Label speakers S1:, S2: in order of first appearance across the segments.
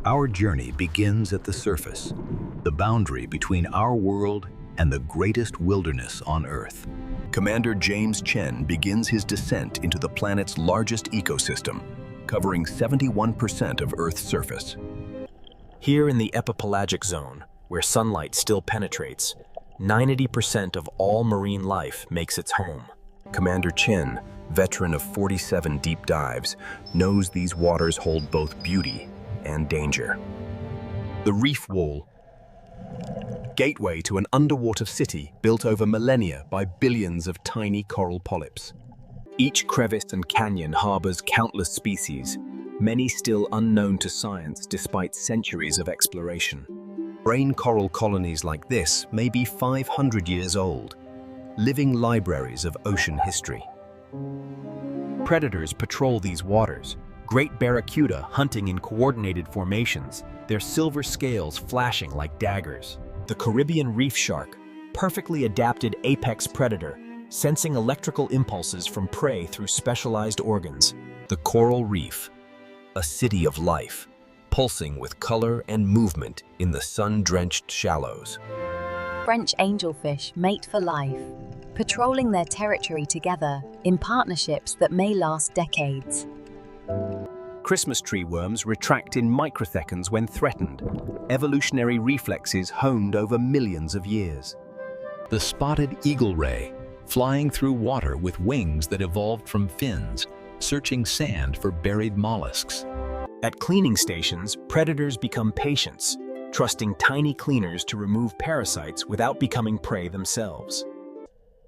S1: Our journey begins at the surface, the boundary between our world and the greatest wilderness on Earth. Commander James Chen begins his descent into the planet's largest ecosystem, covering 71% of Earth's surface.
S2: Here in the epipelagic zone, where sunlight still penetrates, 90% of all marine life makes its home. Commander Chen, veteran of 47 deep dives, knows these waters hold both beauty and danger. The reef wall, gateway to an underwater city built over millennia by billions of tiny coral polyps. Each crevice and canyon harbors countless species, many still unknown to science despite centuries of exploration. Brain coral colonies like this may be 500 years old, living libraries of ocean history. Predators patrol these waters, great barracuda hunting in coordinated formations, their silver scales flashing like daggers. The Caribbean reef shark, perfectly adapted apex predator, sensing electrical impulses from prey through specialized organs. The coral reef, a city of life, pulsing with color and movement in the sun-drenched shallows.
S3: French angelfish mate for life, patrolling their territory together in partnerships that may last decades.
S2: Christmas tree worms retract in microseconds when threatened, evolutionary reflexes honed over millions of years.
S1: The spotted eagle ray, flying through water with wings that evolved from fins, searching sand for buried mollusks.
S2: At cleaning stations, predators become patients, trusting tiny cleaners to remove parasites without becoming prey themselves.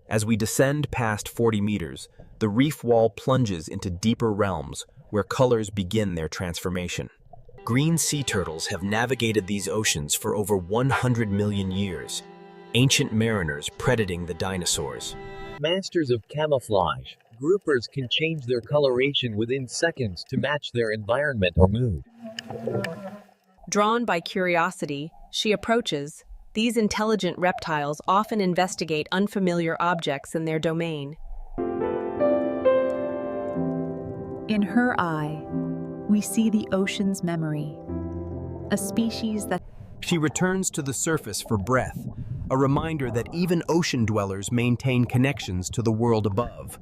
S2: As we descend past 40 meters, the reef wall plunges into deeper realms where colors begin their transformation. Green sea turtles have navigated these oceans for over 100 million years, ancient mariners predating the dinosaurs.
S4: Masters of camouflage, groupers can change their coloration within seconds to match their environment or mood.
S5: Drawn by curiosity, she approaches. These intelligent reptiles often investigate unfamiliar objects in their domain.
S6: In her eye, we see the ocean's memory, a species that...
S2: She returns to the surface for breath, a reminder that even ocean dwellers maintain connections to the world above.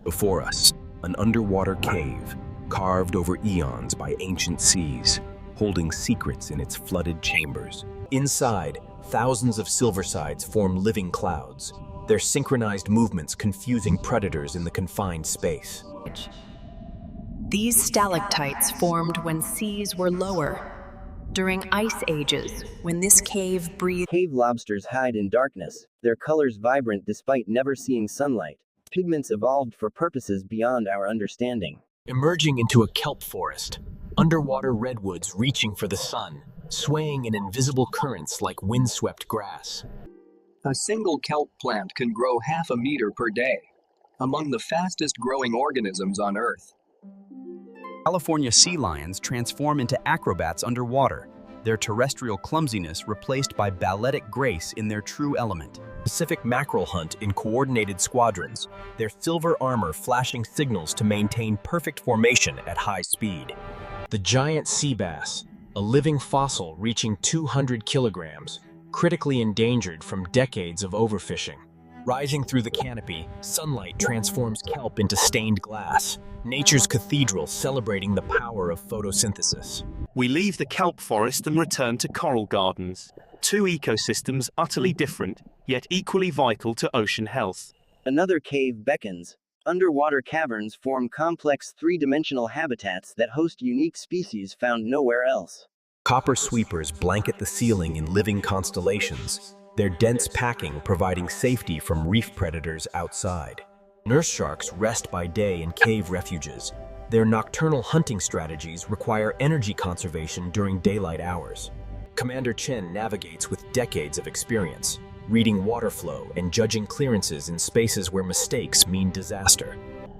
S2: Before us, an underwater cave, carved over eons by ancient seas, holding secrets in its flooded chambers. Inside, thousands of silversides form living clouds, their synchronized movements confusing predators in the confined space.
S5: These stalactites formed when seas were lower, during ice ages, when this cave breathed.
S7: Cave lobsters hide in darkness, their colors vibrant despite never seeing sunlight. Pigments evolved for purposes beyond our understanding.
S2: Emerging into a kelp forest, underwater redwoods reaching for the sun, swaying in invisible currents like windswept grass.
S8: A single kelp plant can grow half a meter per day, among the fastest growing organisms on Earth.
S9: California sea lions transform into acrobats underwater, their terrestrial clumsiness replaced by balletic grace in their true element.
S2: Pacific mackerel hunt in coordinated squadrons, their silver armor flashing signals to maintain perfect formation at high speed. The giant sea bass, a living fossil reaching 200 kilograms, critically endangered from decades of overfishing. Rising through the canopy, sunlight transforms kelp into stained glass, nature's cathedral celebrating the power of photosynthesis.
S10: We leave the kelp forest and return to coral gardens. Two ecosystems utterly different, yet equally vital to ocean health.
S7: Another cave beckons. Underwater caverns form complex three-dimensional habitats that host unique species found nowhere else.
S2: Copper sweepers blanket the ceiling in living constellations, their dense packing providing safety from reef predators outside. Nurse sharks rest by day in cave refuges. Their nocturnal hunting strategies require energy conservation during daylight hours. Commander Chen navigates with decades of experience, reading water flow and judging clearances in spaces where mistakes mean disaster.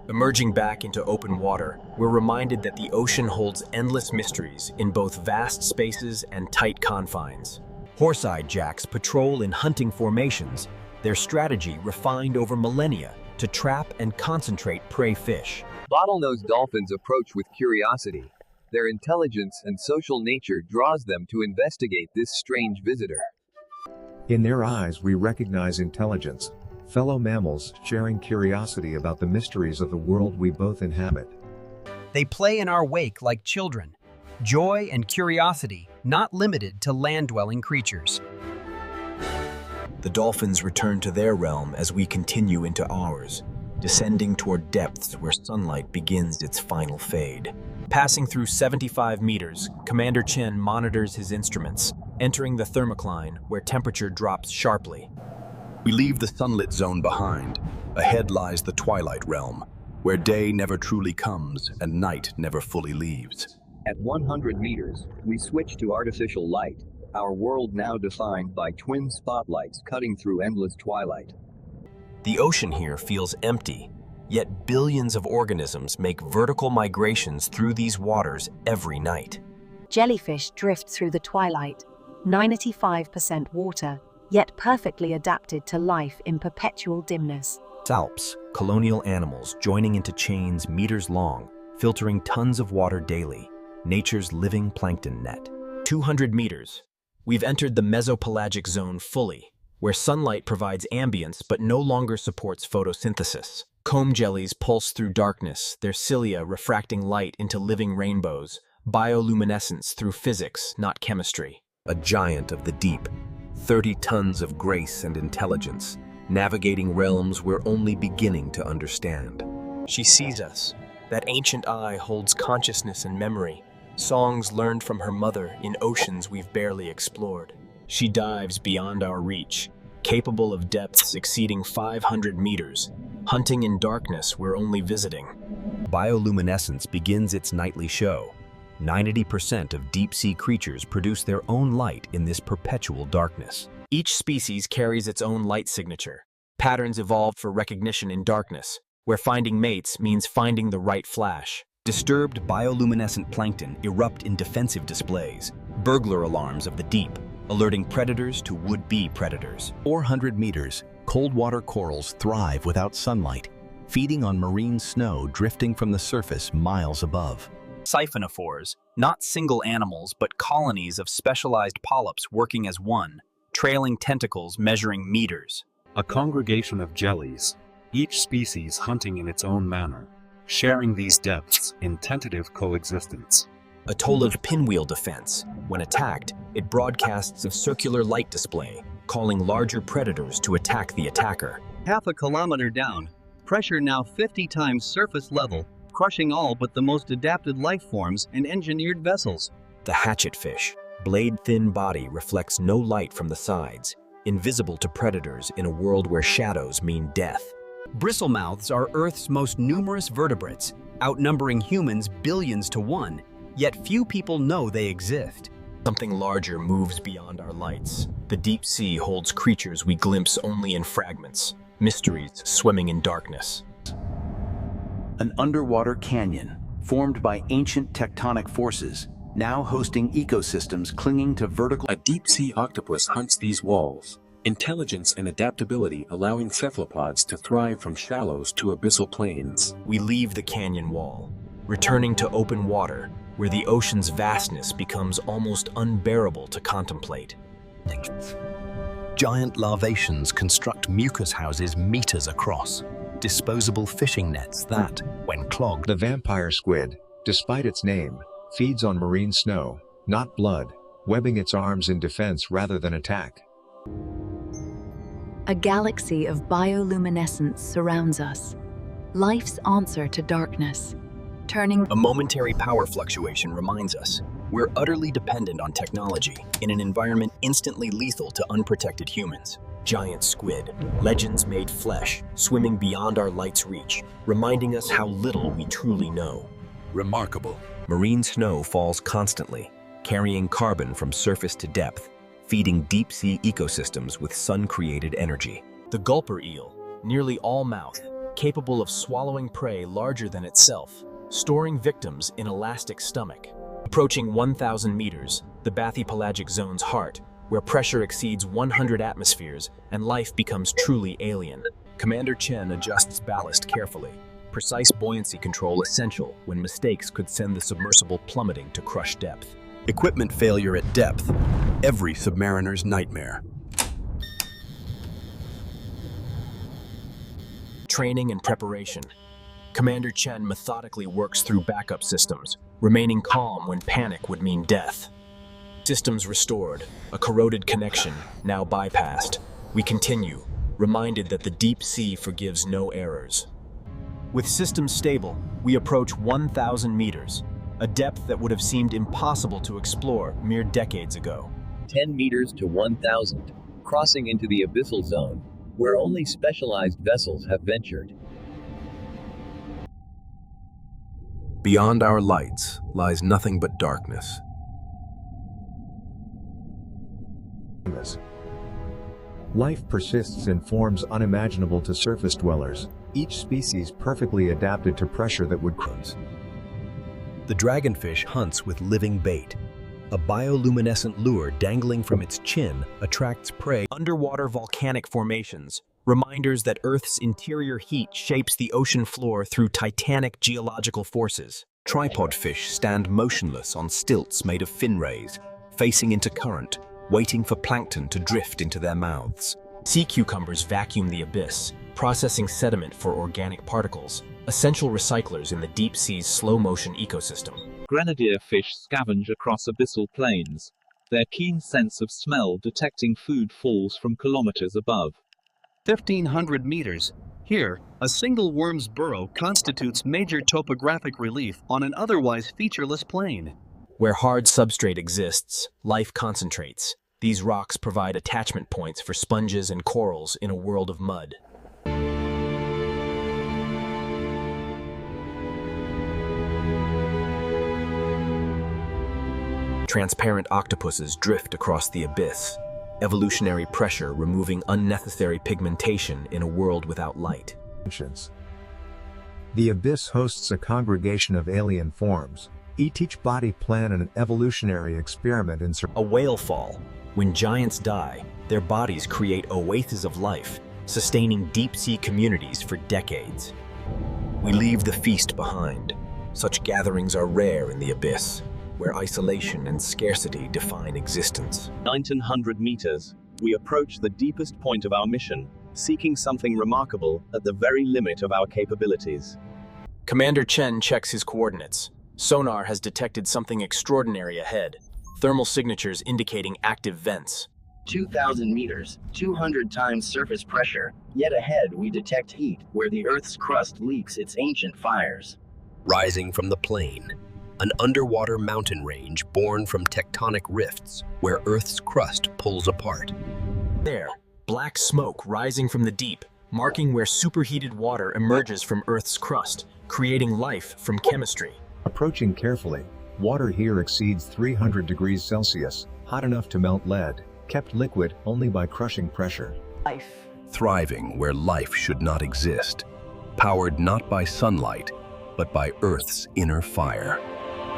S2: Emerging back into open water, we're reminded that the ocean holds endless mysteries in both vast spaces and tight confines. Horse-eyed jacks patrol in hunting formations, their strategy refined over millennia to trap and concentrate prey fish.
S4: Bottlenose dolphins approach with curiosity, Their intelligence and social nature draws them to investigate this strange visitor.
S11: In their eyes we recognize intelligence, fellow mammals sharing curiosity about the mysteries of the world we both inhabit.
S9: They play in our wake like children. Joy and curiosity, not limited to land-dwelling creatures.
S2: The dolphins return to their realm as we continue into ours, descending toward depths where sunlight begins its final fade. Passing through 75 meters, Commander Chen monitors his instruments, entering the thermocline where temperature drops sharply.
S1: We leave the sunlit zone behind. Ahead lies the twilight realm, where day never truly comes and night never fully leaves.
S8: At 100 meters, we switch to artificial light, our world now defined by twin spotlights cutting through endless twilight.
S2: The ocean here feels empty, yet billions of organisms make vertical migrations through these waters every night.
S3: Jellyfish drift through the twilight, 95% water, yet perfectly adapted to life in perpetual dimness.
S2: Salps, colonial animals joining into chains meters long, filtering tons of water daily, nature's living plankton net. 200 meters, we've entered the mesopelagic zone fully, where sunlight provides ambience but no longer supports photosynthesis. Comb jellies pulse through darkness, their cilia refracting light into living rainbows, bioluminescence through physics, not chemistry.
S1: A giant of the deep, 30 tons of grace and intelligence, navigating realms we're only beginning to understand.
S2: She sees us. That ancient eye holds consciousness and memory, songs learned from her mother in oceans we've barely explored. She dives beyond our reach, capable of depths exceeding 500 meters, hunting in darkness we're only visiting.
S1: Bioluminescence begins its nightly show. 90% of deep-sea creatures produce their own light in this perpetual darkness.
S2: Each species carries its own light signature. Patterns evolved for recognition in darkness, where finding mates means finding the right flash.
S1: Disturbed bioluminescent plankton erupt in defensive displays, burglar alarms of the deep, alerting predators to would-be predators. 400 meters, cold water corals thrive without sunlight, feeding on marine snow drifting from the surface miles above.
S9: Siphonophores, not single animals but colonies of specialized polyps working as one, trailing tentacles measuring meters.
S12: A congregation of jellies, each species hunting in its own manner, sharing these depths in tentative coexistence.
S2: A tolled pinwheel defense. When attacked, it broadcasts a circular light display, calling larger predators to attack the attacker.
S13: Half a kilometer down, pressure now 50 times surface level, crushing all but the most adapted life forms and engineered vessels.
S2: The hatchetfish, blade-thin body reflects no light from the sides, invisible to predators in a world where shadows mean death.
S9: Bristlemouths are Earth's most numerous vertebrates, outnumbering humans billions to one, yet few people know they exist.
S2: Something larger moves beyond our lights. The deep sea holds creatures we glimpse only in fragments, mysteries swimming in darkness.
S1: An underwater canyon, formed by ancient tectonic forces, now hosting ecosystems clinging to vertical...
S14: A deep-sea octopus hunts these walls, intelligence and adaptability allowing cephalopods to thrive from shallows to abyssal plains.
S2: We leave the canyon wall, returning to open water, where the ocean's vastness becomes almost unbearable to contemplate.
S1: Giant larvaceans construct mucus houses meters across, disposable fishing nets that, when clogged...
S11: The vampire squid, despite its name, feeds on marine snow, not blood, webbing its arms in defense rather than attack.
S6: A galaxy of bioluminescence surrounds us, life's answer to darkness, turning...
S2: A momentary power fluctuation reminds us we're utterly dependent on technology in an environment instantly lethal to unprotected humans. Giant squid, legends made flesh, swimming beyond our light's reach, reminding us how little we truly know.
S1: Remarkable.
S2: Marine snow falls constantly, carrying carbon from surface to depth, feeding deep-sea ecosystems with sun-created energy. The gulper eel, nearly all-mouth, capable of swallowing prey larger than itself, storing victims in elastic stomach. Approaching 1,000 meters, the bathypelagic zone's heart, where pressure exceeds 100 atmospheres and life becomes truly alien. Commander Chen adjusts ballast carefully, precise buoyancy control essential when mistakes could send the submersible plummeting to crush depth.
S1: Equipment failure at depth, every submariner's nightmare.
S2: Training and preparation. Commander Chen methodically works through backup systems, remaining calm when panic would mean death. Systems restored, a corroded connection now bypassed. We continue, reminded that the deep sea forgives no errors. With systems stable, we approach 1,000 meters, a depth that would have seemed impossible to explore mere decades ago.
S4: 10 meters to 1,000, crossing into the Abyssal Zone, where only specialized vessels have ventured.
S1: Beyond our lights lies nothing but darkness.
S11: Life persists in forms unimaginable to surface dwellers, each species perfectly adapted to pressure that would cruise.
S1: The dragonfish hunts with living bait. A bioluminescent lure dangling from its chin attracts prey.
S2: Underwater volcanic formations, reminders that Earth's interior heat shapes the ocean floor through titanic geological forces.
S1: Tripod fish stand motionless on stilts made of fin rays, facing into current, waiting for plankton to drift into their mouths.
S2: Sea cucumbers vacuum the abyss, processing sediment for organic particles, essential recyclers in the deep sea's slow-motion ecosystem.
S15: Grenadier fish scavenge across abyssal plains, their keen sense of smell detecting food falls from kilometers above.
S13: 1,500 meters. Here, a single worm's burrow constitutes major topographic relief on an otherwise featureless plain.
S2: Where hard substrate exists, life concentrates. These rocks provide attachment points for sponges and corals in a world of mud. Transparent octopuses drift across the abyss, evolutionary pressure removing unnecessary pigmentation in a world without light.
S11: The abyss hosts a congregation of alien forms, each body plan an evolutionary experiment in
S2: a whale fall. When giants die, their bodies create oases of life, sustaining deep-sea communities for decades. We leave the feast behind. Such gatherings are rare in the abyss, where isolation and scarcity define existence.
S16: 1,900 meters, we approach the deepest point of our mission, seeking something remarkable at the very limit of our capabilities.
S2: Commander Chen checks his coordinates. Sonar has detected something extraordinary ahead. Thermal signatures indicating active vents.
S7: 2,000 meters, 200 times surface pressure, yet ahead we detect heat where the Earth's crust leaks its ancient fires.
S1: Rising from the plain, an underwater mountain range born from tectonic rifts where Earth's crust pulls apart.
S2: There, black smoke rising from the deep, marking where superheated water emerges from Earth's crust, creating life from chemistry.
S11: Approaching carefully, water here exceeds 300 degrees Celsius, hot enough to melt lead, kept liquid only by crushing pressure.
S3: Life.
S1: Thriving where life should not exist, powered not by sunlight, but by Earth's inner fire.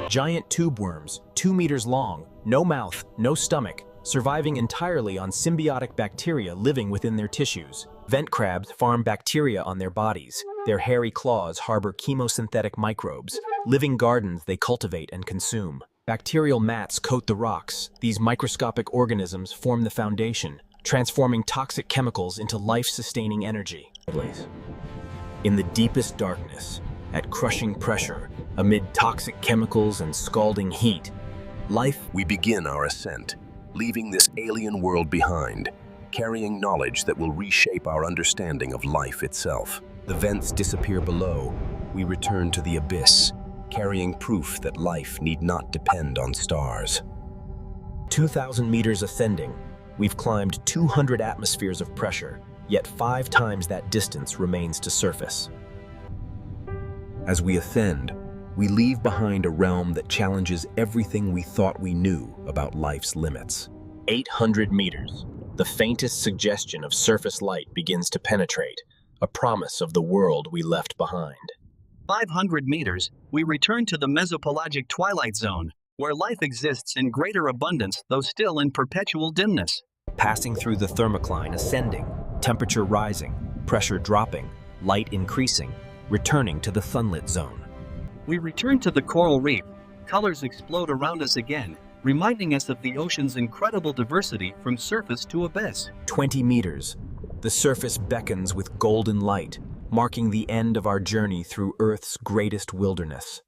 S2: Giant tube worms, 2 meters long, no mouth, no stomach, surviving entirely on symbiotic bacteria living within their tissues. Vent crabs farm bacteria on their bodies. Their hairy claws harbor chemosynthetic microbes, living gardens they cultivate and consume. Bacterial mats coat the rocks. These microscopic organisms form the foundation, transforming toxic chemicals into life-sustaining energy. In the deepest darkness, at crushing pressure, amid toxic chemicals and scalding heat,
S1: we begin our ascent, leaving this alien world behind, carrying knowledge that will reshape our understanding of life itself. The vents disappear below. We return to the abyss, carrying proof that life need not depend on stars.
S2: 2,000 meters ascending, we've climbed 200 atmospheres of pressure, yet 5 times that distance remains to surface.
S1: As we ascend, we leave behind a realm that challenges everything we thought we knew about life's limits.
S2: 800 meters, the faintest suggestion of surface light begins to penetrate, a promise of the world we left behind.
S13: 500 meters, we return to the mesopelagic twilight zone, where life exists in greater abundance though still in perpetual dimness.
S2: Passing through the thermocline, ascending, temperature rising, pressure dropping, light increasing, returning to the SUNLIT ZONE.
S13: We return to the coral reef. Colors explode around us again, reminding us of the ocean's incredible diversity from surface to abyss.
S2: 20 meters. The surface beckons with golden light, marking the end of our journey through Earth's greatest wilderness.